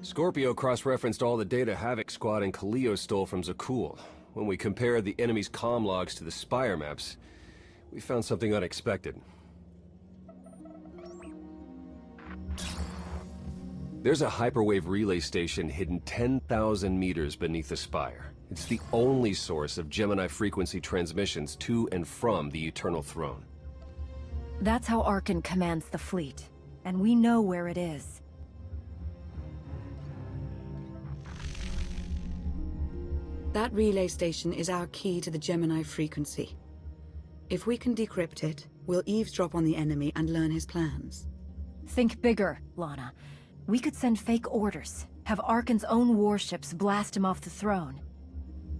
Scorpio cross-referenced all the data Havoc Squad and Kaleo stole from Zakul. When we compared the enemy's comm logs to the Spire maps, we found something unexpected. There's a hyperwave relay station hidden 10,000 meters beneath the Spire. It's the only source of Gemini frequency transmissions to and from the Eternal Throne. That's how Arkan commands the fleet, and we know where it is. That relay station is our key to the Gemini frequency. If we can decrypt it, we'll eavesdrop on the enemy and learn his plans. Think bigger, Lana. We could send fake orders, have Arkan's own warships blast him off the throne.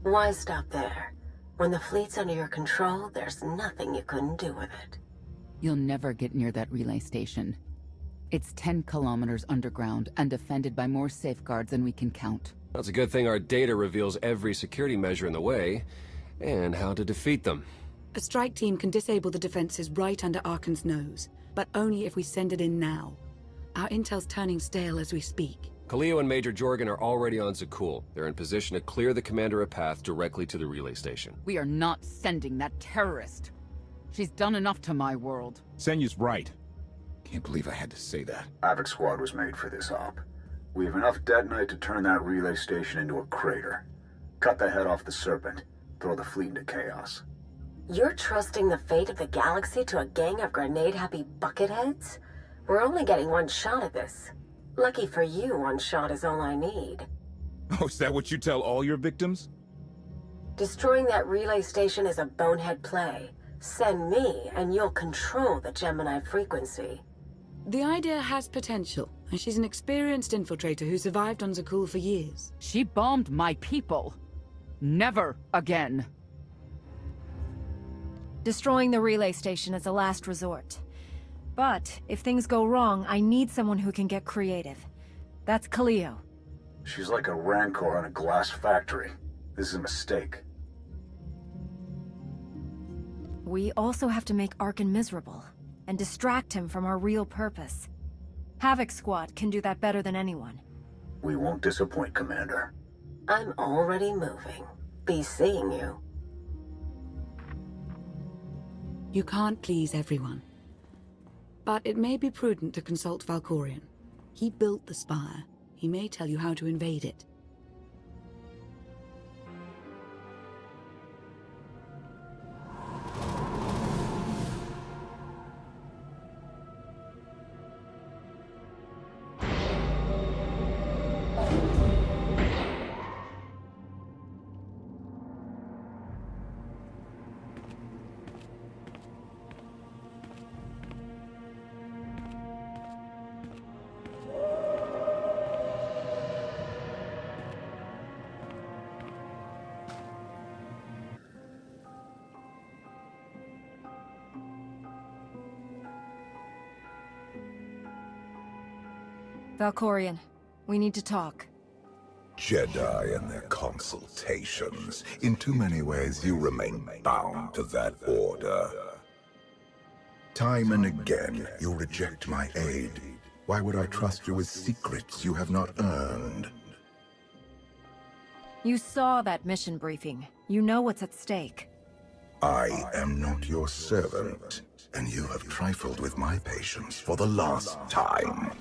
Why stop there? When the fleet's under your control, there's nothing you couldn't do with it. You'll never get near that relay station. It's 10 kilometers underground and defended by more safeguards than we can count. That's a good thing our data reveals every security measure in the way, and how to defeat them. A strike team can disable the defenses right under Arkan's nose, but only if we send it in now. Our intel's turning stale as we speak. Kaleo and Major Jorgen are already on Zakul. They're in position to clear the commander a path directly to the relay station. We are not sending that terrorist. She's done enough to my world. Senyu's right. Can't believe I had to say that. Havoc Squad was made for this op. We have enough detonite to turn that relay station into a crater. Cut the head off the Serpent. Throw the fleet into chaos. You're trusting the fate of the galaxy to a gang of grenade-happy bucketheads? We're only getting one shot at this. Lucky for you, one shot is all I need. Oh, is that what you tell all your victims? Destroying that relay station is a bonehead play. Send me, and you'll control the Gemini frequency. The idea has potential, and she's an experienced infiltrator who survived on Zakul for years. She bombed my people. Never again. Destroying the relay station is a last resort. But if things go wrong, I need someone who can get creative. That's Kaleo. She's like a rancor in a glass factory. This is a mistake. We also have to make Arkan miserable, and distract him from our real purpose. Havoc Squad can do that better than anyone. We won't disappoint, Commander. I'm already moving. Be seeing you. You can't please everyone. But it may be prudent to consult Valkorion. He built the Spire. He may tell you how to invade it. Valkorion, we need to talk. Jedi and their consultations. In too many ways, you remain bound to that order. Time and again, you reject my aid. Why would I trust you with secrets you have not earned? You saw that mission briefing. You know what's at stake. I am not your servant, and you have trifled with my patience for the last time.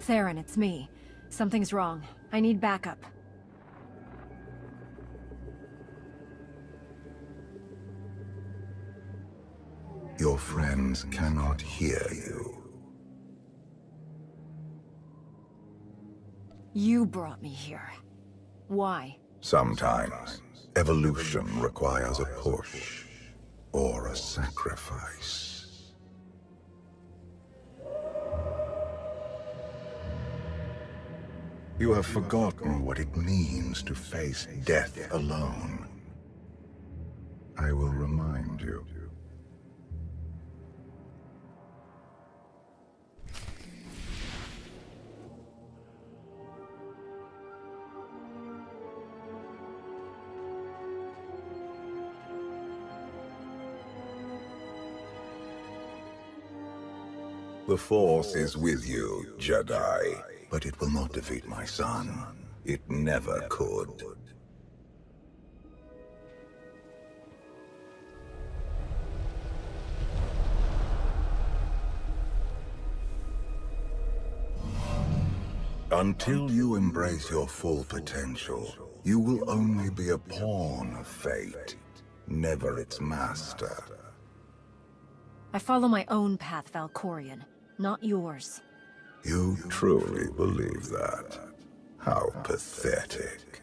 Theron, it's me. Something's wrong. I need backup. Your friends cannot hear you. You brought me here. Why? Sometimes, evolution requires a push, or a sacrifice. You have forgotten what it means to face death alone. I will remind you. The Force is with you, Jedi, but it will not defeat my son. It never could. Until you embrace your full potential, you will only be a pawn of fate, never its master. I follow my own path, Valkorion, not yours. You truly believe that? How pathetic.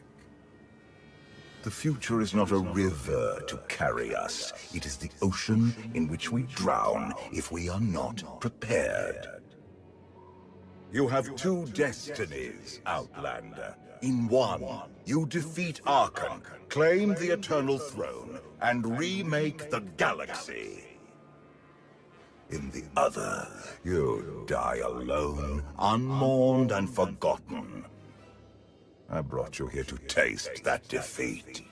The future is not a river to carry us. It is the ocean in which we drown if we are not prepared. You have two destinies, Outlander. In one, you defeat Archon, claim the Eternal Throne, and remake the galaxy. In the other, you die alone, unmourned and forgotten. I brought you here to taste that defeat.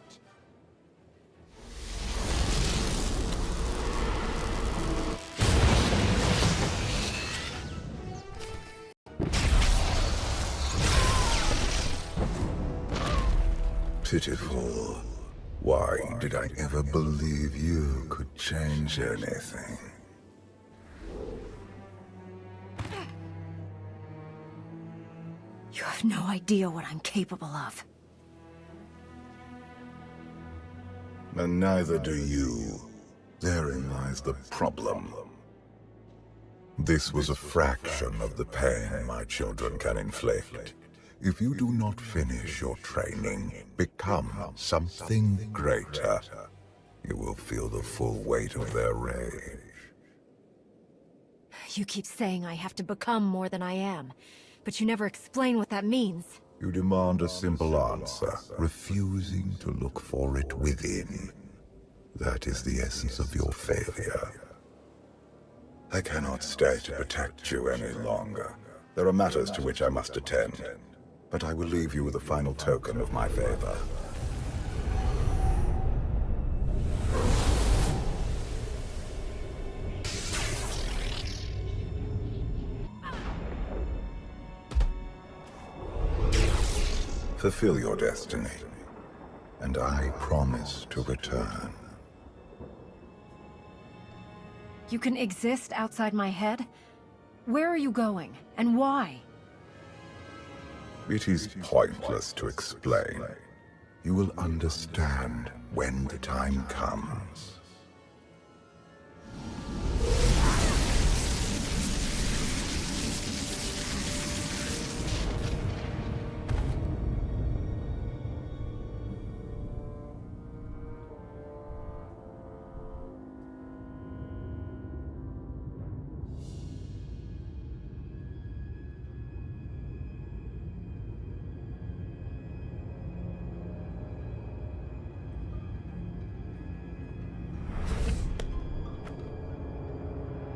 Pitiful. Why did I ever believe you could change anything? You have no idea what I'm capable of. And neither do you. Therein lies the problem. This was a fraction of the pain my children can inflict. If you do not finish your training, become something greater, you will feel the full weight of their rage. You keep saying I have to become more than I am, but you never explain what that means. You demand a simple answer, refusing to look for it within. That is the essence of your failure. I cannot stay to protect you any longer. There are matters to which I must attend, but I will leave you with a final token of my favor. Fulfill your destiny, and I promise to return. You can exist outside my head? Where are you going, and why? It is pointless to explain. You will understand when the time comes.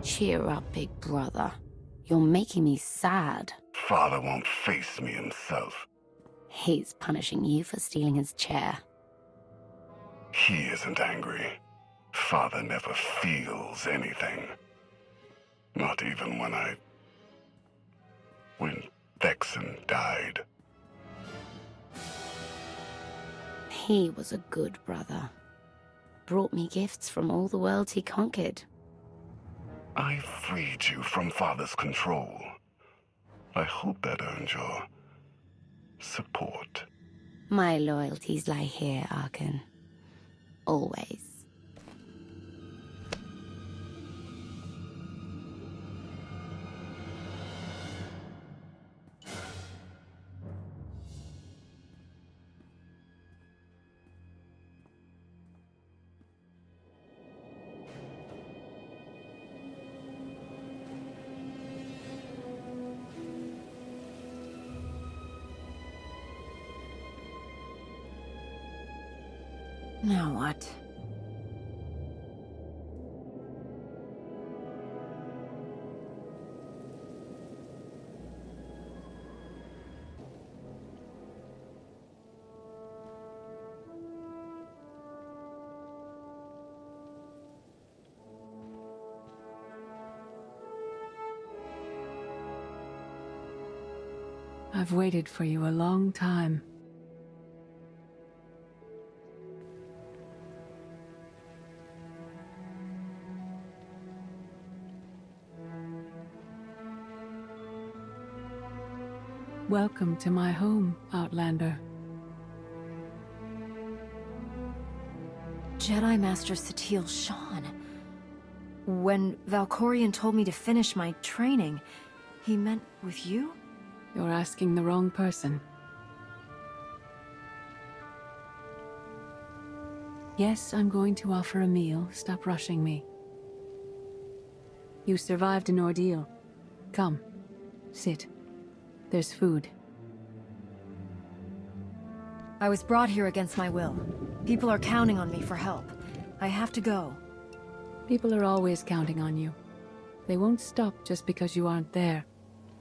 Cheer up, big brother. You're making me sad. Father won't face me himself. He's punishing you for stealing his chair. He isn't angry. Father never feels anything. Not even when Vexen died. He was a good brother. Brought me gifts from all the worlds he conquered. I freed you from Father's control. I hope that earned your support. My loyalties lie here, Archon. Always. Now what? I've waited for you a long time. Welcome to my home, Outlander. Jedi Master Satil Shan. When Valkorion told me to finish my training, he meant with you? You're asking the wrong person. Yes, I'm going to offer a meal. Stop rushing me. You survived an ordeal. Come, sit. There's food. I was brought here against my will. People are counting on me for help. I have to go. People are always counting on you. They won't stop just because you aren't there.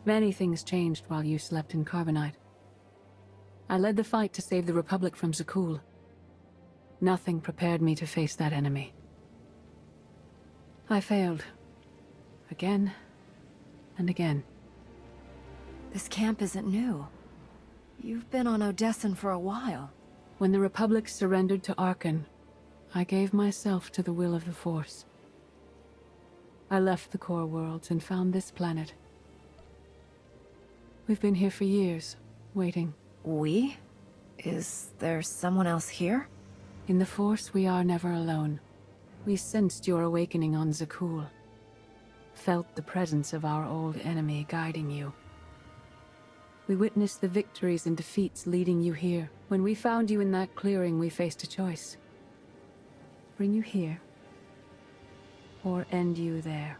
Many things changed while you slept in Carbonite. I led the fight to save the Republic from Zakul. Nothing prepared me to face that enemy. I failed. Again and again. This camp isn't new. You've been on Odessen for a while. When the Republic surrendered to Arkan, I gave myself to the will of the Force. I left the core worlds and found this planet. We've been here for years, waiting. We? Is there someone else here? In the Force, we are never alone. We sensed your awakening on Zakul. Felt the presence of our old enemy guiding you. We witnessed the victories and defeats leading you here. When we found you in that clearing, we faced a choice. Bring you here, or end you there.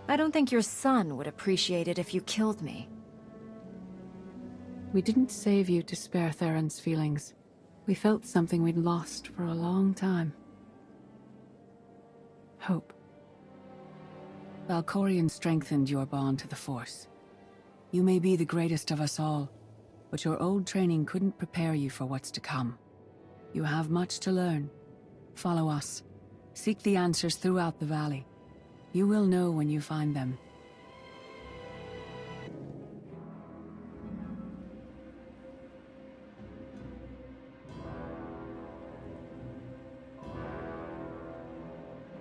I don't think your son would appreciate it if you killed me. We didn't save you to spare Theron's feelings. We felt something we'd lost for a long time. Hope. Valkorion strengthened your bond to the Force. You may be the greatest of us all, but your old training couldn't prepare you for what's to come. You have much to learn. Follow us. Seek the answers throughout the valley. You will know when you find them.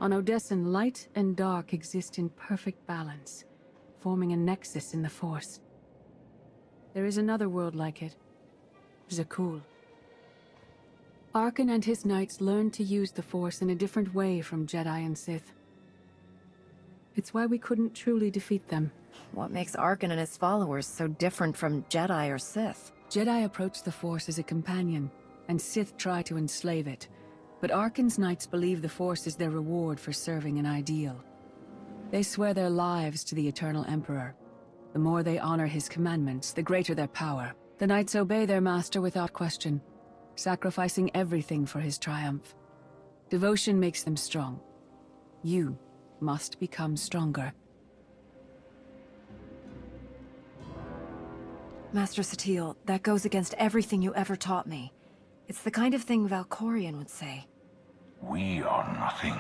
On Odessen, light and dark exist in perfect balance, forming a nexus in the Force. There is another world like it, Zakul. Arkan and his knights learned to use the Force in a different way from Jedi and Sith. It's why we couldn't truly defeat them. What makes Arkan and his followers so different from Jedi or Sith? Jedi approach the Force as a companion, and Sith try to enslave it. But Arkan's knights believe the Force is their reward for serving an ideal. They swear their lives to the Eternal Emperor. The more they honor his commandments, the greater their power. The knights obey their master without question, sacrificing everything for his triumph. Devotion makes them strong. You must become stronger. Master Satil, that goes against everything you ever taught me. It's the kind of thing Valkorion would say. We are nothing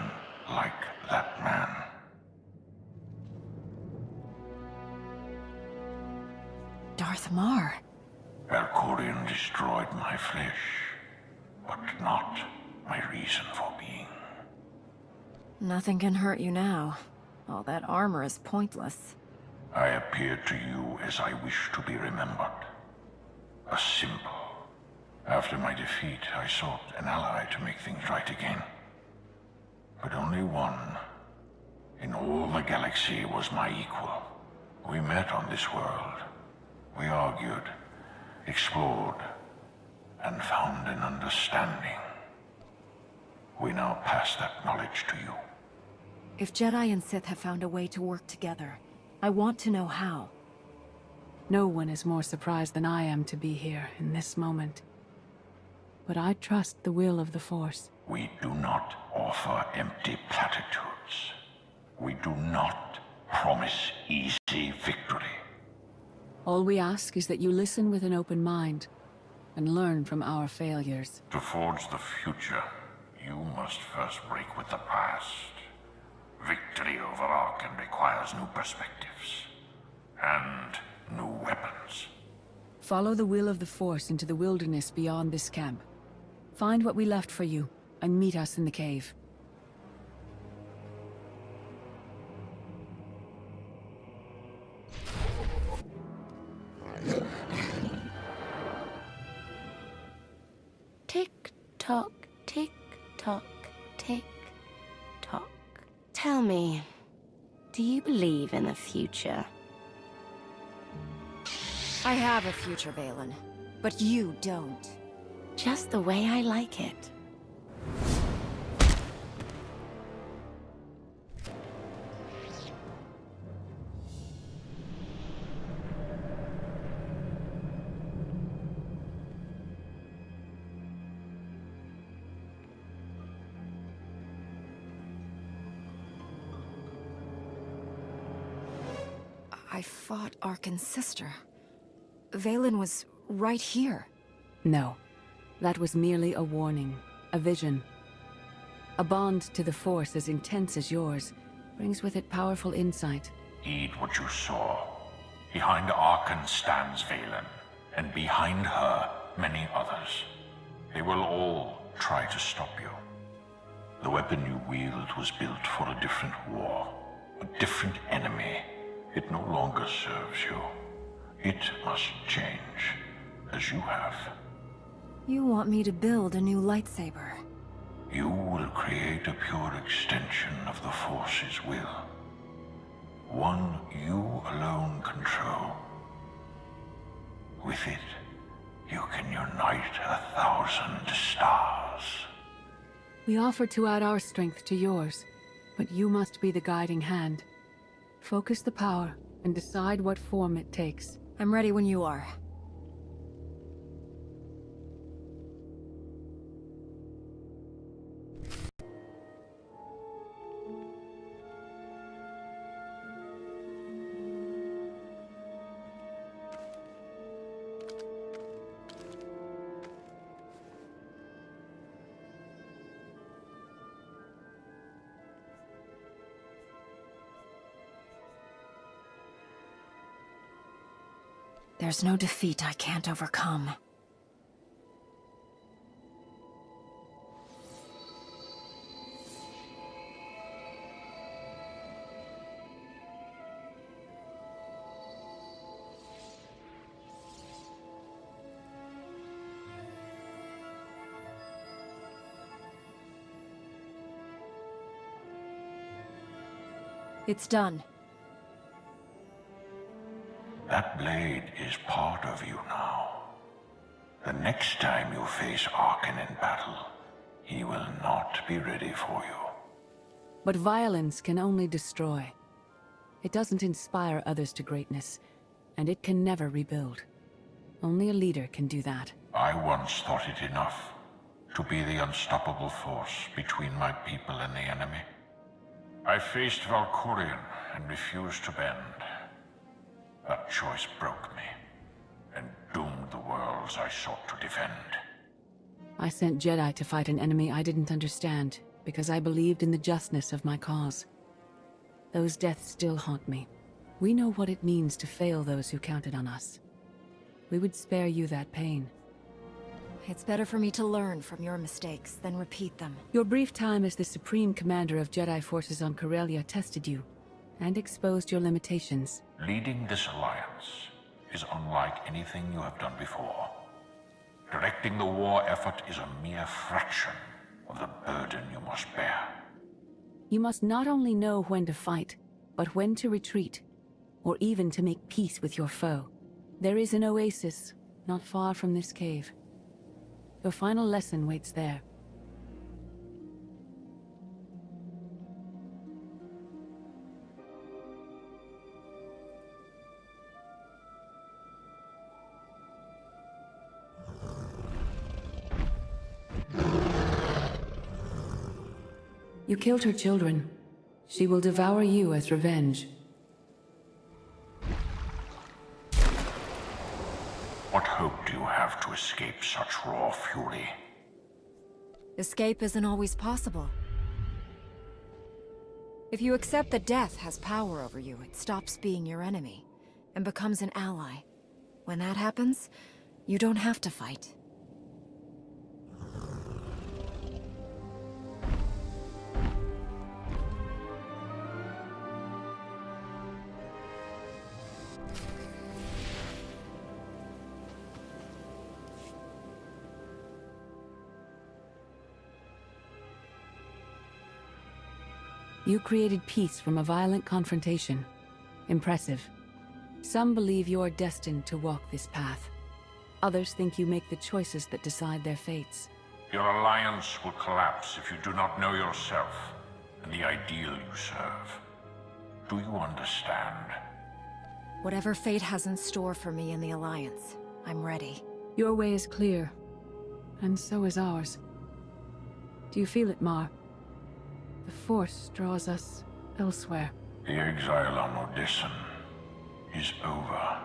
like that man. Darth Mar. Valkorion destroyed my flesh, but not my reason for being. Nothing can hurt you now. All that armor is pointless. I appeared to you as I wish to be remembered. A symbol. After my defeat, I sought an ally to make things right again. But only one in all the galaxy was my equal. We met on this world. We argued, explored, and found an understanding. We now pass that knowledge to you. If Jedi and Sith have found a way to work together, I want to know how. No one is more surprised than I am to be here in this moment. but I trust the will of the Force. We do not offer empty platitudes. We do not promise easy victory. All we ask is that you listen with an open mind and learn from our failures. To forge the future, you must first break with the past. Victory over Arkham requires new perspectives and new weapons. Follow the will of the Force into the wilderness beyond this camp. Find what we left for you, and meet us in the cave. Tick-tock, tick-tock, tick-tock. Tell me, do you believe in the future? I have a future, Valen, but you don't. Just the way I like it. I fought Arkan's sister. Valen was right here. No. That was merely a warning, a vision. A bond to the Force as intense as yours brings with it powerful insight. Heed what you saw. Behind Arkan stands Valen, and behind her, many others. They will all try to stop you. The weapon you wield was built for a different war, a different enemy. It no longer serves you. It must change, as you have. You want me to build a new lightsaber? You will create a pure extension of the Force's will. One you alone control. With it, you can unite 1,000 stars. We offer to add our strength to yours, but you must be the guiding hand. Focus the power and decide what form it takes. I'm ready when you are. There's no defeat I can't overcome. It's done. That blade is part of you now. The next time you face Arkan in battle, he will not be ready for you. But violence can only destroy. It doesn't inspire others to greatness, and it can never rebuild. Only a leader can do that. I once thought it enough to be the unstoppable force between my people and the enemy. I faced Valkyrian and refused to bend. That choice broke me, and doomed the worlds I sought to defend. I sent Jedi to fight an enemy I didn't understand, because I believed in the justness of my cause. Those deaths still haunt me. We know what it means to fail those who counted on us. We would spare you that pain. It's better for me to learn from your mistakes than repeat them. Your brief time as the Supreme Commander of Jedi forces on Corellia tested you, and exposed your limitations. Leading this alliance is unlike anything you have done before. Directing the war effort is a mere fraction of the burden you must bear. You must not only know when to fight, but when to retreat, or even to make peace with your foe. There is an oasis not far from this cave. Your final lesson waits there. You killed her children. She will devour you as revenge. What hope do you have to escape such raw fury? Escape isn't always possible. If you accept that death has power over you, it stops being your enemy and becomes an ally. When that happens, you don't have to fight. You created peace from a violent confrontation. Impressive. Some believe you're destined to walk this path. Others think you make the choices that decide their fates. Your alliance will collapse if you do not know yourself and the ideal you serve. Do you understand? Whatever fate has in store for me in the Alliance, I'm ready. Your way is clear, and so is ours. Do you feel it, Mar? The Force draws us elsewhere. The exile on Odyssean is over.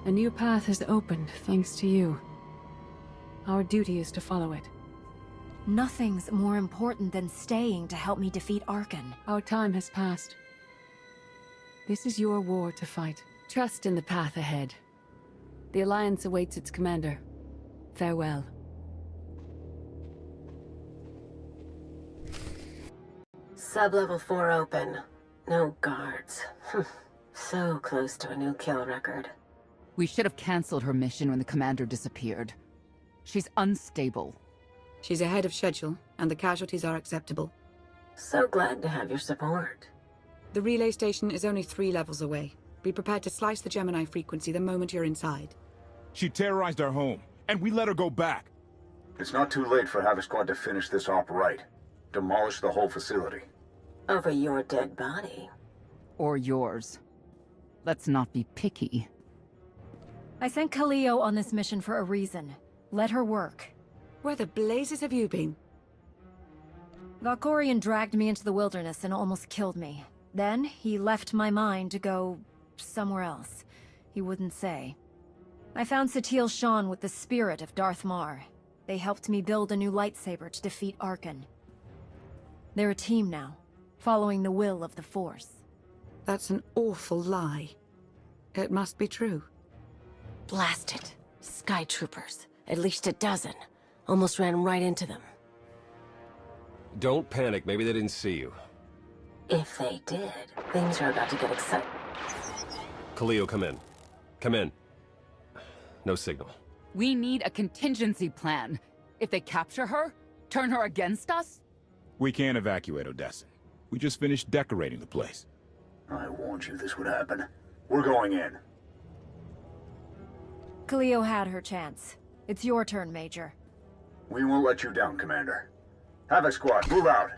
A new path has opened, thanks to you. Our duty is to follow it. Nothing's more important than staying to help me defeat Arkan. Our time has passed. This is your war to fight. Trust in the path ahead. The Alliance awaits its commander. Farewell. Sub-level 4 open. No guards. So close to a new kill record. We should have canceled her mission when the commander disappeared. She's unstable. She's ahead of schedule, and the casualties are acceptable. So glad to have your support. The relay station is only 3 levels away. Be prepared to slice the Gemini frequency the moment you're inside. She terrorized our home, and we let her go back. It's not too late for Havoc Squad to finish this op right. Demolish the whole facility. Over your dead body. Or yours. Let's not be picky. I sent Kaleo on this mission for a reason. Let her work. Where the blazes have you been? Valkorion dragged me into the wilderness and almost killed me. Then, he left my mind to go somewhere else. He wouldn't say. I found Satil Shan with the spirit of Darth Mar. They helped me build a new lightsaber to defeat Arkan. They're a team now, following the will of the Force. That's an awful lie. It must be true. Blast it. Sky troopers. At least a dozen. Almost ran right into them. Don't panic, maybe they didn't see you. If they did, things are about to get exciting. Kaleo, come in. Come in. No signal. We need a contingency plan. If they capture her, turn her against us? We can't evacuate Odessa. We just finished decorating the place. I warned you this would happen. We're going in. Kaleo had her chance. It's your turn, Major. We won't let you down, Commander. Havoc Squad, move out!